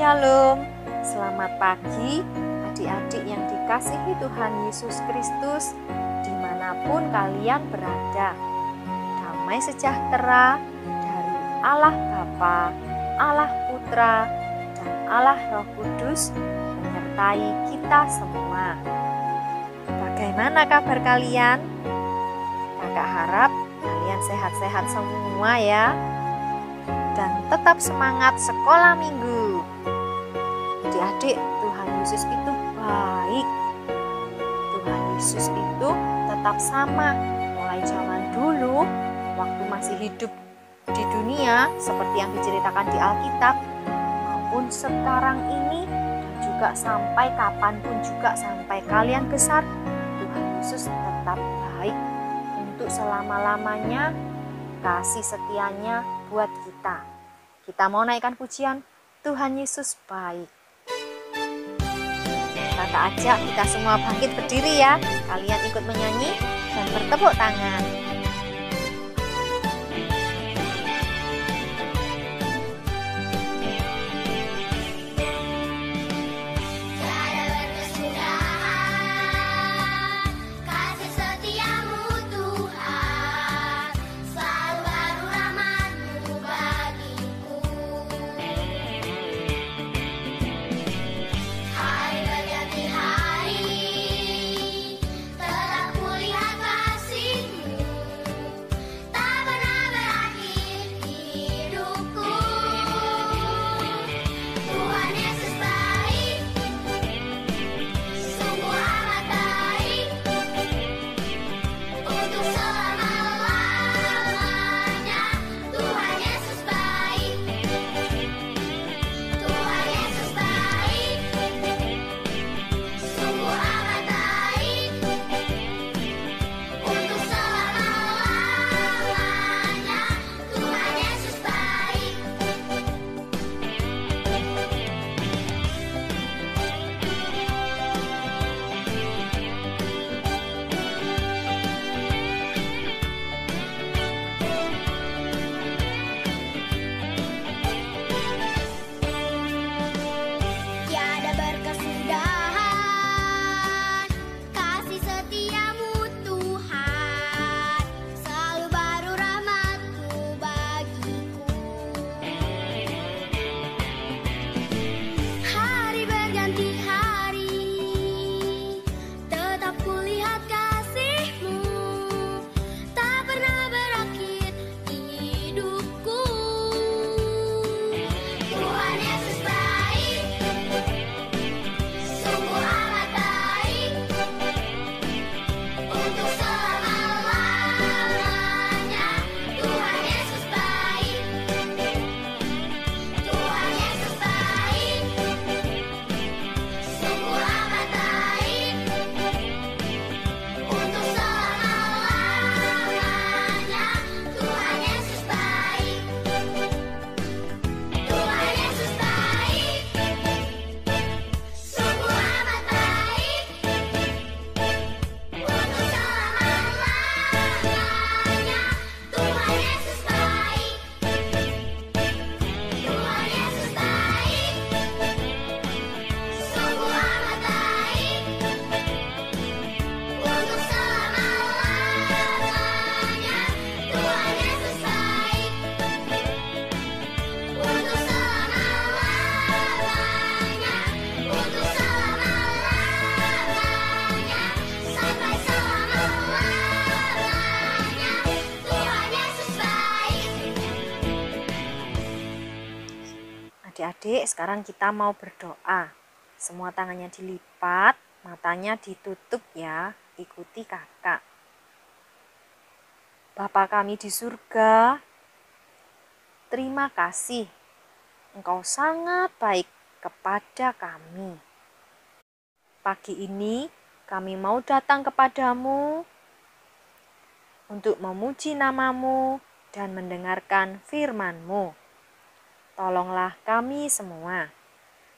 Shalom, selamat pagi adik-adik yang dikasihi Tuhan Yesus Kristus dimanapun kalian berada. Damai sejahtera dari Allah Bapa, Allah Putra, dan Allah Roh Kudus menyertai kita semua. Bagaimana kabar kalian? Kakak harap kalian sehat-sehat semua ya. Dan tetap semangat sekolah minggu. Adik-adik, Tuhan Yesus itu baik. Tuhan Yesus itu tetap sama mulai zaman dulu waktu masih hidup di dunia seperti yang diceritakan di Alkitab, maupun sekarang ini dan juga sampai kapanpun juga sampai kalian besar, Tuhan Yesus tetap baik untuk selama-lamanya. Kasih setianya buat kita. Kita mau naikkan pujian Tuhan Yesus baik. Kakak ajak kita semua bangkit berdiri ya. Kalian ikut menyanyi dan bertepuk tangan. Adik-adik, sekarang kita mau berdoa. Semua tangannya dilipat, matanya ditutup ya. Ikuti kakak. Bapa kami di surga, terima kasih. Engkau sangat baik kepada kami. Pagi ini kami mau datang kepadamu untuk memuji namamu dan mendengarkan firman-Mu. Tolonglah kami semua.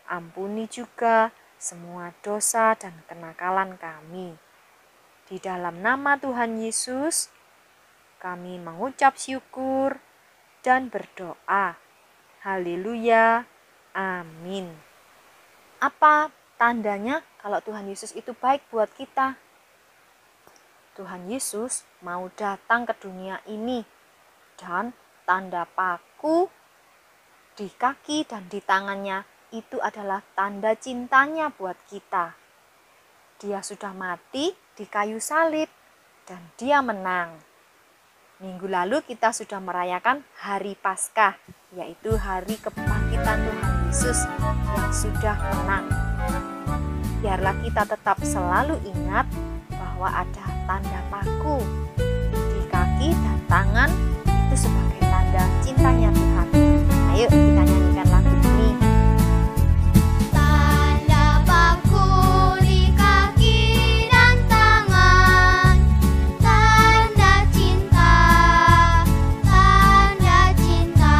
Ampuni juga semua dosa dan kenakalan kami. Di dalam nama Tuhan Yesus, kami mengucap syukur dan berdoa. Haleluya. Amin. Apa tandanya kalau Tuhan Yesus itu baik buat kita? Tuhan Yesus mau datang ke dunia ini dan tanda paku di kaki dan di tangannya itu adalah tanda cintanya buat kita. Dia sudah mati di kayu salib dan dia menang. Minggu lalu kita sudah merayakan Hari Paskah, yaitu hari kebangkitan Tuhan Yesus yang sudah menang. Biarlah kita tetap selalu ingat bahwa ada tanda paku di kaki dan tangan itu sebagai tanda cintanya Tuhan. Ayo kita nyanyikan lagu ini. Tanda paku di kaki dan tangan, tanda cinta, tanda cinta,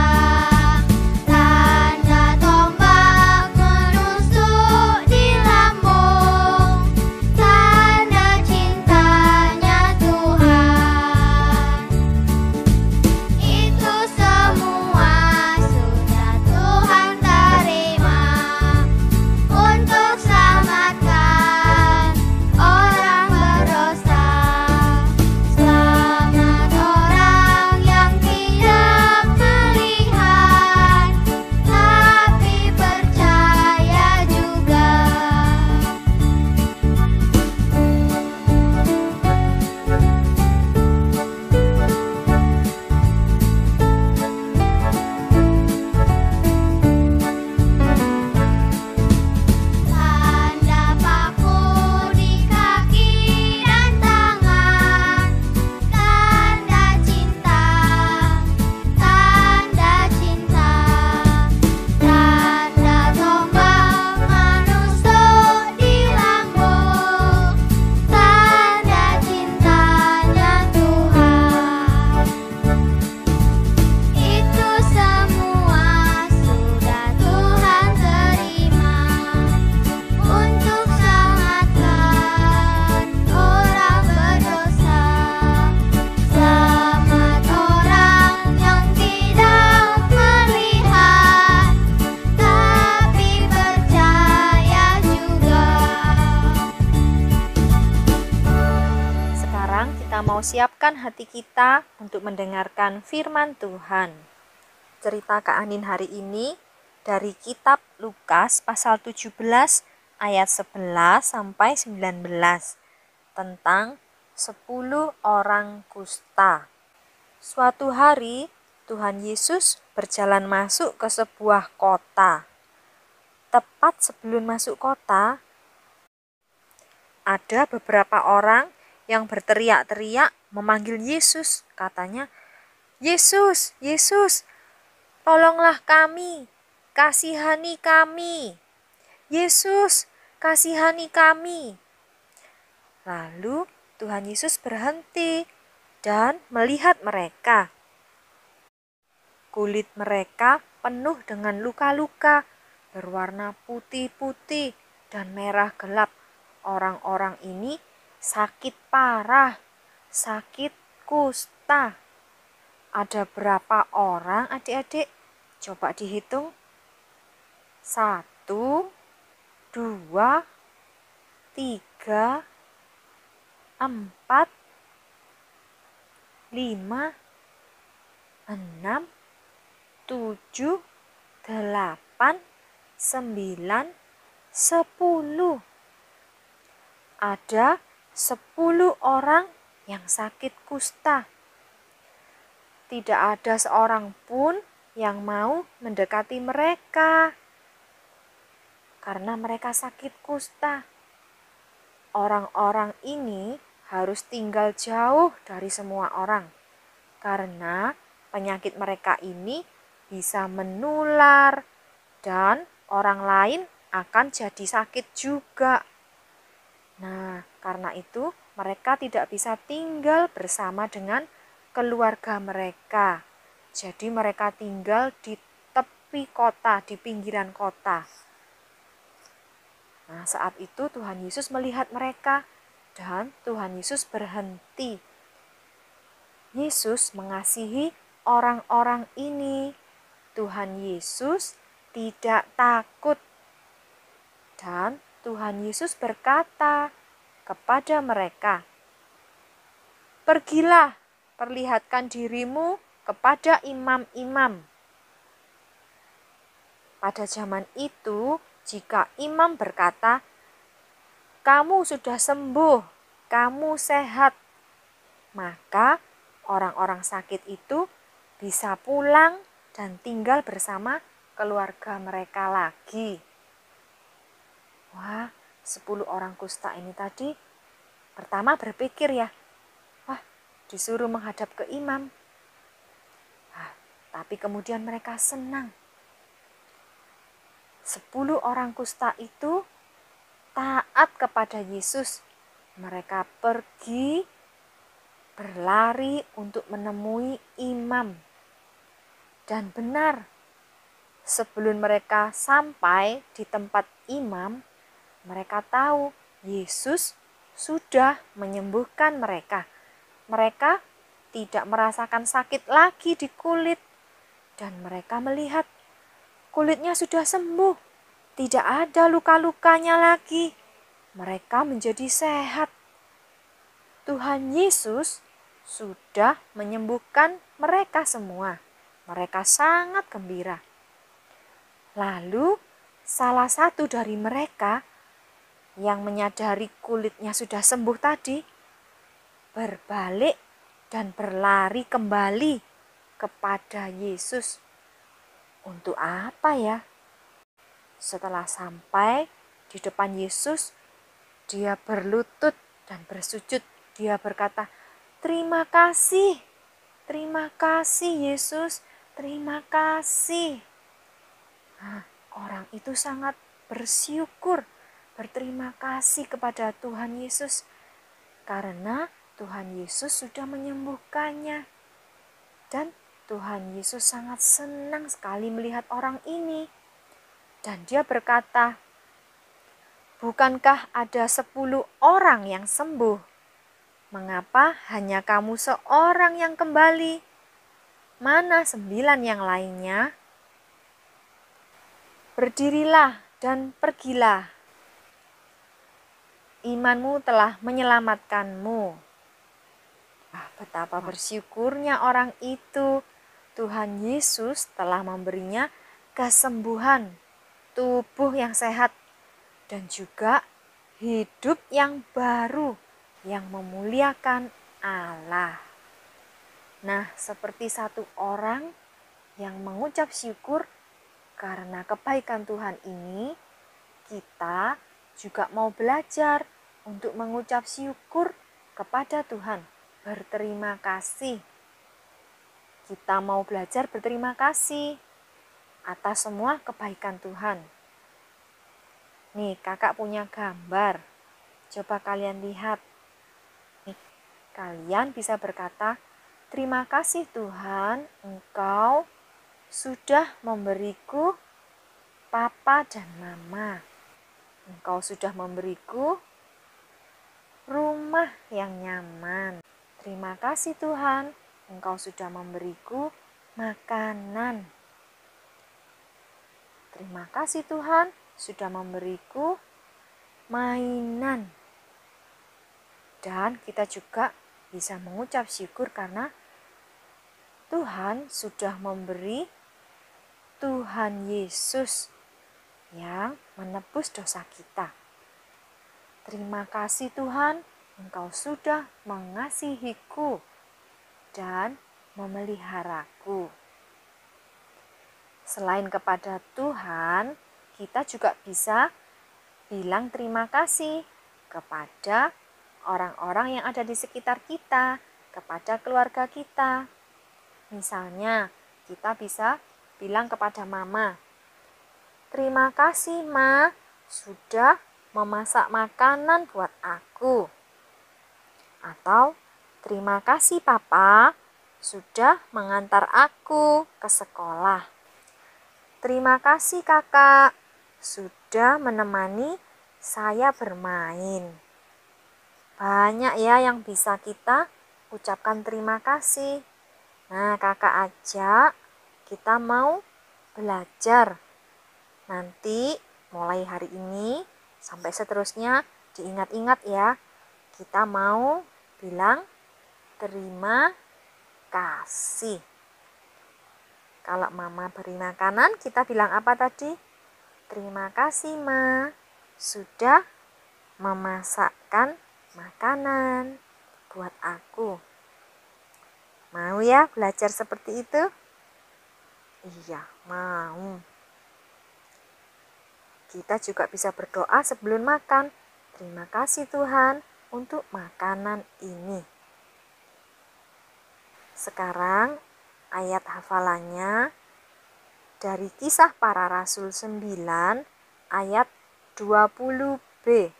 tanda tombak menusuk di lambung, tanda cintanya Tuhan. Itu semua sudah Tuhan terima untuk selamatkan orang berdosa. Selamat orang yang tidak melihat, tapi percaya juga. Tanda paku di kaki dan tangan, tanda cinta, tanda cinta, tanda tombak menusuk di lambung, tanda cintanya Tuhan. Itu semua sudah Tuhan terima untuk selamatkan orang berdosa. Selamat orang yang tidak melihat, tapi percaya juga. Sekarang kita mau siapkan hati kita untuk mendengarkan firman Tuhan. Cerita Kak Anin hari ini dari kitab Lukas pasal 17 ayat 11 sampai 19 tentang 10 orang kusta. Suatu hari Tuhan Yesus berjalan masuk ke sebuah kota. Tepat sebelum masuk kota, ada beberapa orang yang berteriak-teriak memanggil Yesus. Katanya, "Yesus, Yesus, tolonglah kami, kasihani kami. Yesus, kasihani kami." Lalu Tuhan Yesus berhenti dan melihat mereka. Kulit mereka penuh dengan luka-luka, berwarna putih-putih dan merah gelap. Orang-orang ini sakit parah, sakit kusta. Ada berapa orang adik-adik? Coba dihitung. 1, 2, 3, 4, 5, 6, 7, 8, 9, 10. Ada 10 orang yang sakit kusta. Tidak ada seorang pun yang mau mendekati mereka karena mereka sakit kusta. Orang-orang ini harus tinggal jauh dari semua orang karena penyakit mereka ini bisa menular dan orang lain akan jadi sakit juga. Nah, karena itu mereka tidak bisa tinggal bersama dengan keluarga mereka. Jadi mereka tinggal di tepi kota, di pinggiran kota. Nah, saat itu Tuhan Yesus melihat mereka dan Tuhan Yesus berhenti. Yesus mengasihi orang-orang ini. Tuhan Yesus tidak takut. Dan Tuhan Yesus berkata kepada mereka, "Pergilah, perlihatkan dirimu kepada imam-imam." Pada zaman itu, jika imam berkata, "Kamu sudah sembuh, kamu sehat," maka orang-orang sakit itu bisa pulang dan tinggal bersama keluarga mereka lagi. Wah, 10 orang kusta ini tadi pertama berpikir ya, wah, disuruh menghadap ke imam. Tapi kemudian mereka senang. 10 orang kusta itu taat kepada Yesus. Mereka pergi berlari untuk menemui imam. Dan benar, sebelum mereka sampai di tempat imam, mereka tahu Yesus sudah menyembuhkan mereka. Mereka tidak merasakan sakit lagi di kulit. Dan mereka melihat kulitnya sudah sembuh. Tidak ada luka-lukanya lagi. Mereka menjadi sehat. Tuhan Yesus sudah menyembuhkan mereka semua. Mereka sangat gembira. Lalu salah satu dari mereka yang menyadari kulitnya sudah sembuh tadi berbalik dan berlari kembali kepada Yesus. Untuk apa ya? Setelah sampai di depan Yesus, dia berlutut dan bersujud. Dia berkata, terima kasih Yesus, terima kasih." Nah, orang itu sangat bersyukur, berterima kasih kepada Tuhan Yesus karena Tuhan Yesus sudah menyembuhkannya. Dan Tuhan Yesus sangat senang sekali melihat orang ini. Dan dia berkata, "Bukankah ada 10 orang yang sembuh? Mengapa hanya kamu seorang yang kembali? Mana 9 yang lainnya? Berdirilah dan pergilah. Imanmu telah menyelamatkanmu." Betapa bersyukurnya orang itu. Tuhan Yesus telah memberinya kesembuhan, tubuh yang sehat, dan juga hidup yang baru yang memuliakan Allah. Nah, seperti satu orang yang mengucap syukur karena kebaikan Tuhan ini, kita juga mau belajar untuk mengucap syukur kepada Tuhan, berterima kasih. Kita mau belajar berterima kasih atas semua kebaikan Tuhan. Nih, kakak punya gambar. Coba kalian lihat. Nih, kalian bisa berkata, terima kasih Tuhan, Engkau sudah memberiku papa dan mama. Engkau sudah memberiku rumah yang nyaman. Terima kasih Tuhan, Engkau sudah memberiku makanan. Terima kasih Tuhan, sudah memberiku mainan. Dan kita juga bisa mengucap syukur karena Tuhan sudah memberi Tuhan Yesus yang menebus dosa kita. Terima kasih Tuhan, Engkau sudah mengasihiku dan memeliharaku. Selain kepada Tuhan, kita juga bisa bilang terima kasih kepada orang-orang yang ada di sekitar kita, kepada keluarga kita. Misalnya, kita bisa bilang kepada mama, terima kasih Ma, sudah memasak makanan buat aku. Atau, terima kasih Papa, sudah mengantar aku ke sekolah. Terima kasih Kakak, sudah menemani saya bermain. Banyak ya yang bisa kita ucapkan terima kasih. Nah, kakak ajak kita mau belajar Nanti mulai hari ini sampai seterusnya diingat-ingat ya. Kita mau bilang terima kasih. Kalau mama beri makanan, kita bilang apa tadi? Terima kasih Ma, sudah memasakkan makanan buat aku. Mau ya belajar seperti itu? Iya, mau. Kita juga bisa berdoa sebelum makan. Terima kasih Tuhan untuk makanan ini. Sekarang ayat hafalannya dari Kisah Para Rasul 9 ayat 20b.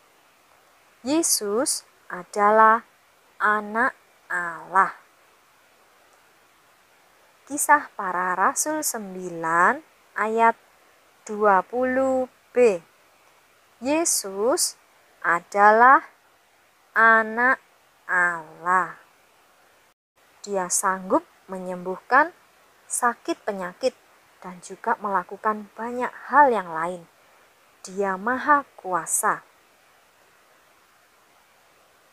Yesus adalah anak Allah. Kisah Para Rasul 9 ayat 20b. Yesus adalah anak Allah. Dia sanggup menyembuhkan sakit penyakit dan juga melakukan banyak hal yang lain. Dia Maha Kuasa.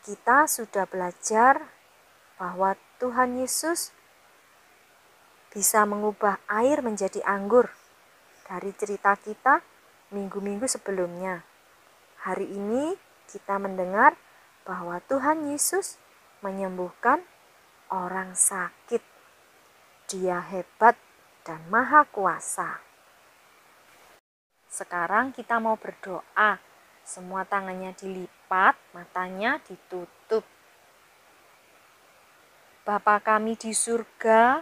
Kita sudah belajar bahwa Tuhan Yesus bisa mengubah air menjadi anggur dari cerita kita minggu-minggu sebelumnya. Hari ini kita mendengar bahwa Tuhan Yesus menyembuhkan orang sakit. Dia hebat dan Maha Kuasa. Sekarang kita mau berdoa. Semua tangannya dilipat, matanya ditutup. Bapa kami di surga,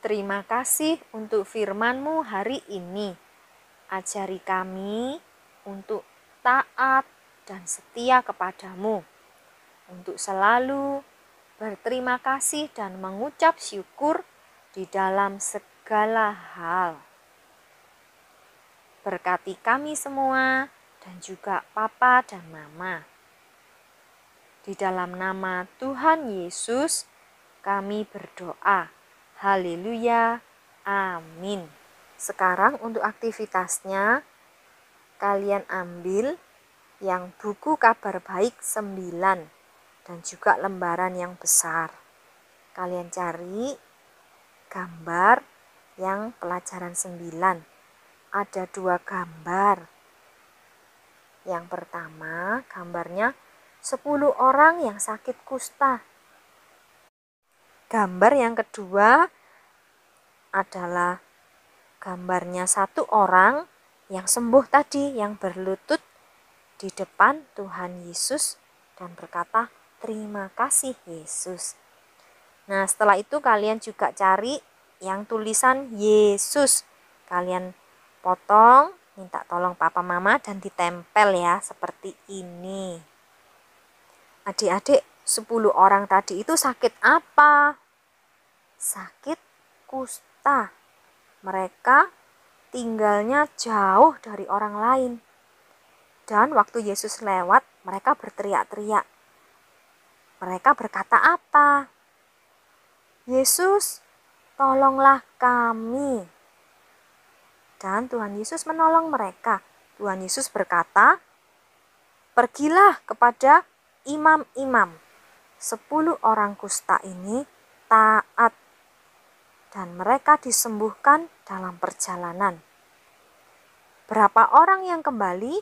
terima kasih untuk firman-Mu hari ini. Ajari kami untuk taat dan setia kepadamu, untuk selalu berterima kasih dan mengucap syukur di dalam segala hal. Berkati kami semua dan juga Papa dan Mama. Di dalam nama Tuhan Yesus kami berdoa. Haleluya. Amin. Sekarang untuk aktivitasnya, kalian ambil yang buku kabar baik 9 dan juga lembaran yang besar. Kalian cari gambar yang pelajaran 9. Ada 2 gambar. Yang pertama, gambarnya 10 orang yang sakit kusta. Gambar yang kedua adalah gambarnya 1 orang yang sembuh tadi, yang berlutut di depan Tuhan Yesus dan berkata, terima kasih Yesus. Nah, setelah itu kalian juga cari yang tulisan Yesus. Kalian potong, minta tolong Papa Mama dan ditempel ya, seperti ini. Adik-adik, 10 orang tadi itu sakit apa? Sakit kusta. Mereka tinggalnya jauh dari orang lain. Dan waktu Yesus lewat, mereka berteriak-teriak. Mereka berkata apa? Yesus, tolonglah kami. Dan Tuhan Yesus menolong mereka. Tuhan Yesus berkata, pergilah kepada imam-imam. 10 orang kusta ini taat. Dan mereka disembuhkan dalam perjalanan. Berapa orang yang kembali?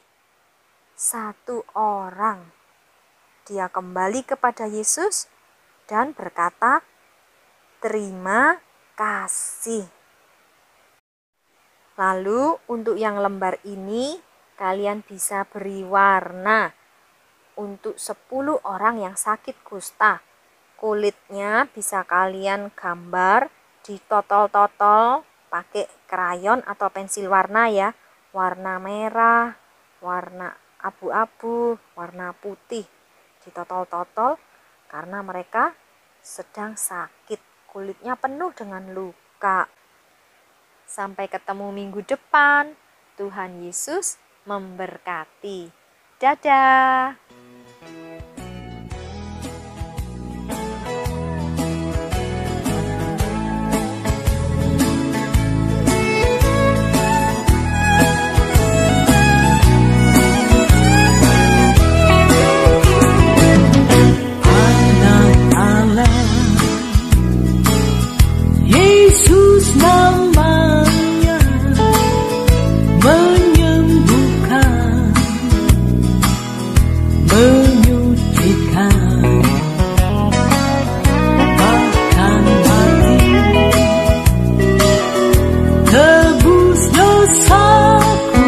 1 orang. Dia kembali kepada Yesus dan berkata, terima kasih. Lalu untuk yang lembar ini, kalian bisa beri warna untuk 10 orang yang sakit kusta. Kulitnya bisa kalian gambar, ditotol-totol pakai krayon atau pensil warna ya. Warna merah, warna abu-abu, warna putih. Ditotol-totol karena mereka sedang sakit. Kulitnya penuh dengan luka. Sampai ketemu minggu depan. Tuhan Yesus memberkati. Dadah. dosaku,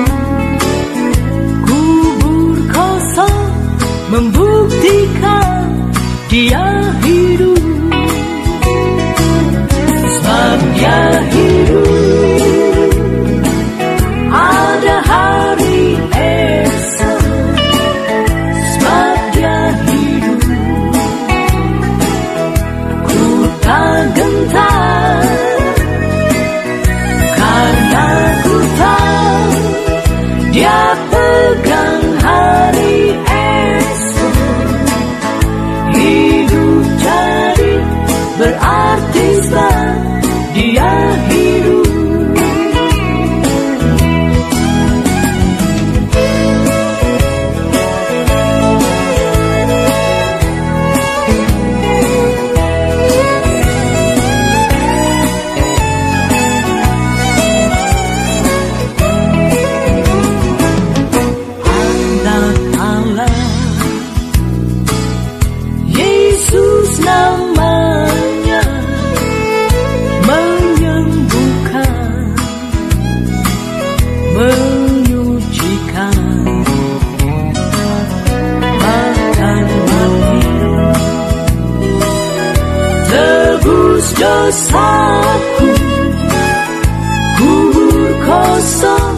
kubur kosong membuktikan Dia hidup. Sebab Dia hidup, ada hari esok. Sebab Dia hidup, ku tak gentar, karena ku tahu Dia pegang hari esok. Hidup jadi berarti sebab Dia hidup. Anak Allah, Yesus namanya, menyembuhkan, menyucikan, bahkan mati, tebus dosaku, kubur kosong